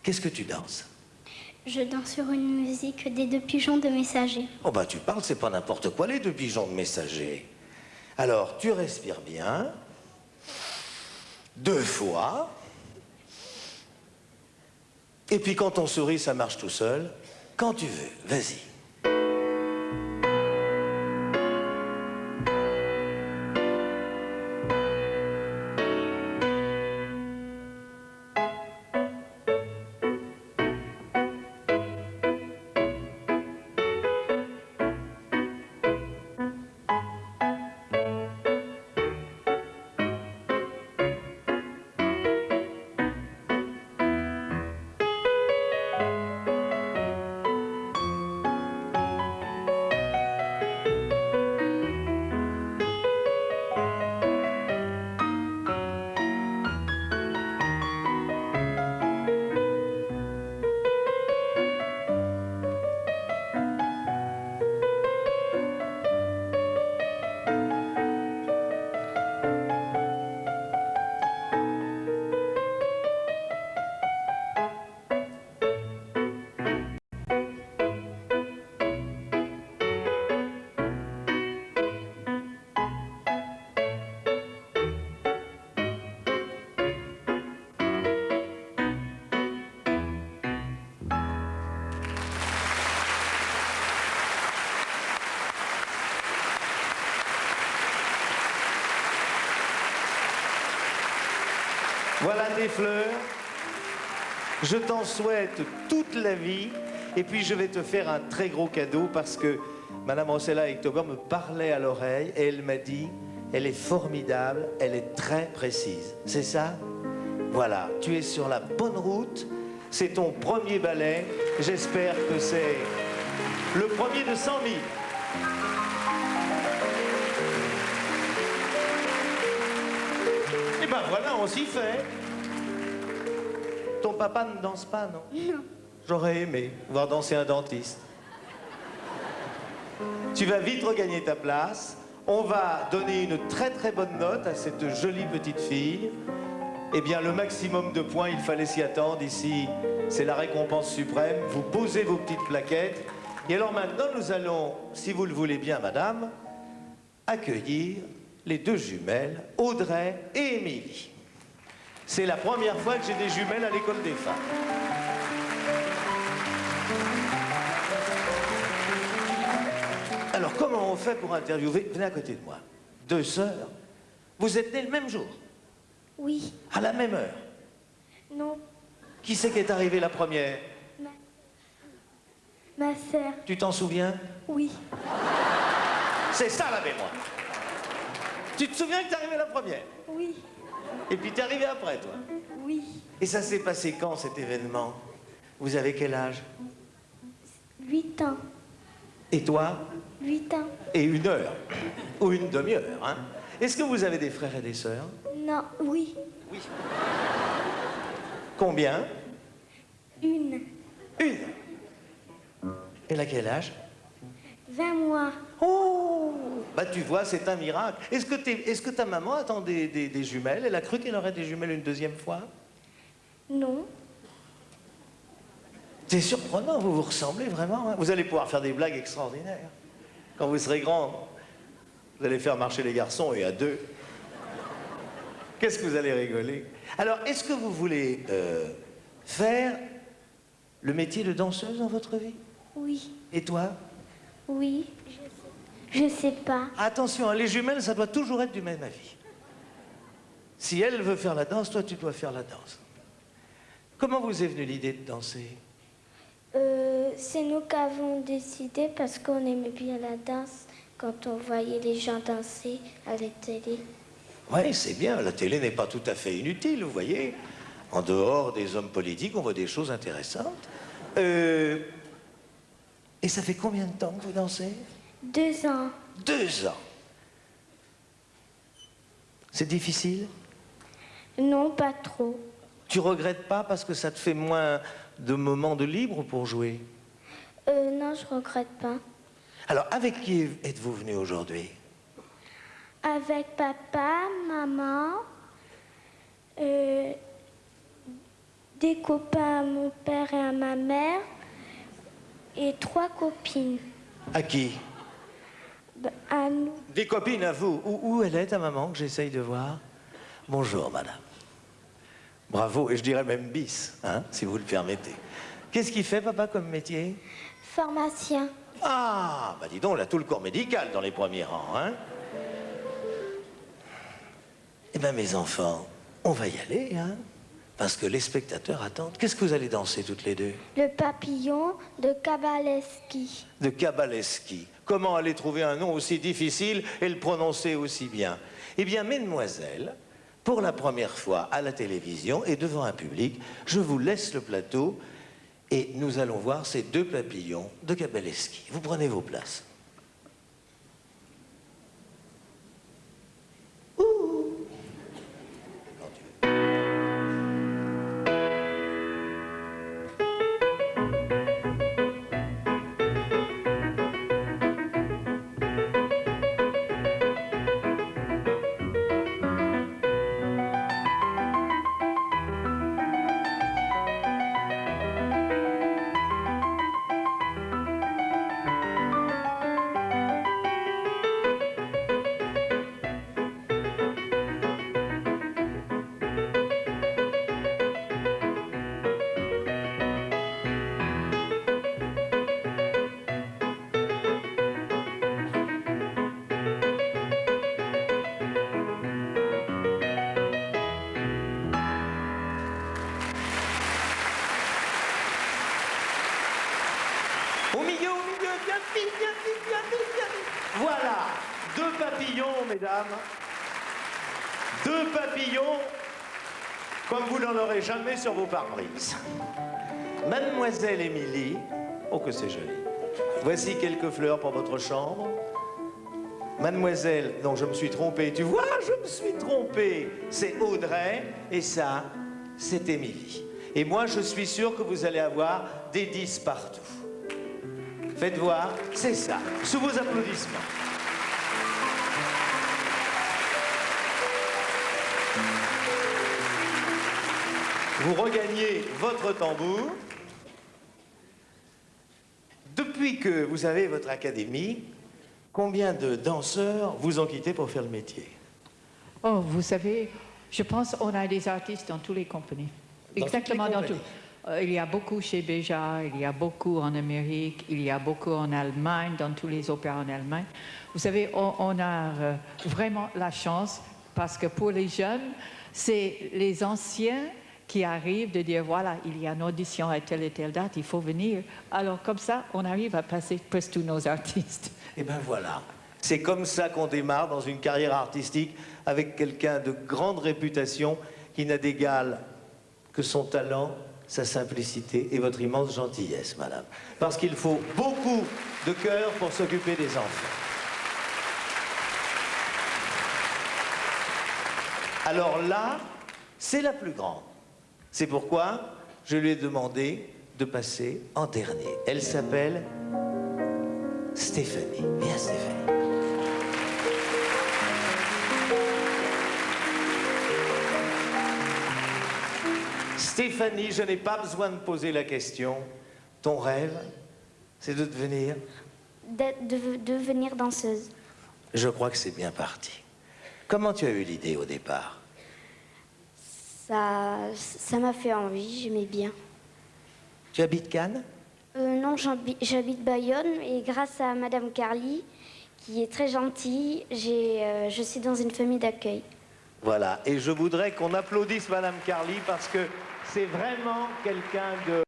Qu'est-ce que tu danses? Je danse sur une musique des deux pigeons de Messager. Oh bah tu parles, c'est pas n'importe quoi les deux pigeons de Messager. Alors, tu respires bien. 2 fois. Et puis quand on sourit, ça marche tout seul. Quand tu veux, vas-y. Voilà tes fleurs. Je t'en souhaite toute la vie. Et puis je vais te faire un très gros cadeau parce que Madame Rossella Ektober me parlait à l'oreille et elle m'a dit, elle est formidable, elle est très précise. C'est ça? Voilà, tu es sur la bonne route. C'est ton premier ballet. J'espère que c'est le premier de 100 000. Et ben voilà, on s'y fait. Ton papa ne danse pas, non? Non. J'aurais aimé voir danser un dentiste. Tu vas vite regagner ta place. On va donner une très très bonne note à cette jolie petite fille. Eh bien, le maximum de points, il fallait s'y attendre. Ici, c'est la récompense suprême. Vous posez vos petites plaquettes. Et alors maintenant, nous allons, si vous le voulez bien, madame, accueillir les deux jumelles, Audrey et Émilie. C'est la première fois que j'ai des jumelles à l'école des femmes. Alors, comment on fait pour interviewer? Venez à côté de moi. 2 sœurs. Vous êtes nées le même jour? Oui. À la même heure? Non. Qui c'est qui est arrivé la première? Ma sœur. Tu t'en souviens? Oui. C'est ça la mémoire. Tu te souviens que t'es arrivé la première? Oui. Et puis t'es arrivé après, toi? Oui. Et ça s'est passé quand, cet événement? Vous avez quel âge? 8 ans. Et toi? 8 ans. Et 1 heure. Ou une demi-heure, hein? Est-ce que vous avez des frères et des sœurs? Non. Oui. Oui. Combien? 1. 1. Elle a quel âge? 20 mois. Oh! Bah tu vois, c'est un miracle. Est-ce que ta maman attend des jumelles? Elle a cru qu'elle aurait des jumelles une deuxième fois? Non. C'est surprenant, vous vous ressemblez vraiment. Hein? Vous allez pouvoir faire des blagues extraordinaires. Quand vous serez grande, vous allez faire marcher les garçons et à 2. Qu'est-ce que vous allez rigoler? Alors, est-ce que vous voulez faire le métier de danseuse dans votre vie? Oui. Et toi? Oui. Je sais pas. Attention, hein, les jumelles, ça doit toujours être du même avis. Si elle veut faire la danse, toi, tu dois faire la danse. Comment vous est venue l'idée de danser? C'est nous qui avons décidé parce qu'on aimait bien la danse quand on voyait les gens danser à la télé. Oui, c'est bien. La télé n'est pas tout à fait inutile, vous voyez. En dehors des hommes politiques, on voit des choses intéressantes. Et ça fait combien de temps que vous dansez? 2 ans. 2 ans. C'est difficile? Non, pas trop. Tu regrettes pas parce que ça te fait moins de moments de libre pour jouer? Non, je regrette pas. Alors, avec qui êtes-vous venu aujourd'hui? Avec papa, maman, des copains à mon père et à ma mère et 3 copines. À qui? À nous. Des copines à vous. Où elle est, ta maman, que j'essaye de voir? Bonjour, madame. Bravo, et je dirais même bis, hein, si vous le permettez. Qu'est-ce qu'il fait, papa, comme métier? Pharmacien. Ah, bah dis donc, il a tout le corps médical dans les premiers rangs, hein. Eh bien, mes enfants, on va y aller, hein, parce que les spectateurs attendent. Qu'est-ce que vous allez danser toutes les deux? Le papillon de Kabaleski. De Kabaleski. Comment aller trouver un nom aussi difficile et le prononcer aussi bien? Eh bien, mesdemoiselles, pour la première fois à la télévision et devant un public, je vous laisse le plateau et nous allons voir ces 2 papillons de Kabaleski. Vous prenez vos places. Au milieu, bien vite, bien vite, bien vite, bien vite. Voilà, 2 papillons, mesdames. 2 papillons, comme vous n'en aurez jamais sur vos pare-brises. Mademoiselle Émilie, oh que c'est joli. Voici quelques fleurs pour votre chambre. Mademoiselle, non, je me suis trompé, tu vois, je me suis trompé. C'est Audrey, et ça, c'est Émilie. Et moi, je suis sûr que vous allez avoir des 10 partout. Faites voir, c'est ça, sous vos applaudissements. Vous regagnez votre tambour. Depuis que vous avez votre académie, combien de danseurs vous ont quitté pour faire le métier? Oh, vous savez, je pense qu'on a des artistes dans toutes les compagnies. Exactement dans tout. Il y a beaucoup chez Béja, il y a beaucoup en Amérique, il y a beaucoup en Allemagne, dans tous les opéras en Allemagne. Vous savez, on a vraiment la chance parce que pour les jeunes, c'est les anciens qui arrivent de dire, voilà, il y a une audition à telle et telle date, il faut venir. Alors comme ça, on arrive à passer presque tous nos artistes. Et bien voilà, c'est comme ça qu'on démarre dans une carrière artistique avec quelqu'un de grande réputation qui n'a d'égal que son talent, sa simplicité et votre immense gentillesse, madame. Parce qu'il faut beaucoup de cœur pour s'occuper des enfants. Alors là, c'est la plus grande. C'est pourquoi je lui ai demandé de passer en dernier. Elle s'appelle Stéphanie. Viens, Stéphanie. Stéphanie, je n'ai pas besoin de poser la question. Ton rêve, c'est de devenir... De devenir danseuse. Je crois que c'est bien parti. Comment tu as eu l'idée au départ? Ça m'a fait envie, j'aimais bien. Tu habites Cannes? Non, j'habite Bayonne et grâce à Madame Carly, qui est très gentille, je suis dans une famille d'accueil. Voilà, et je voudrais qu'on applaudisse Madame Carly parce que c'est vraiment quelqu'un de...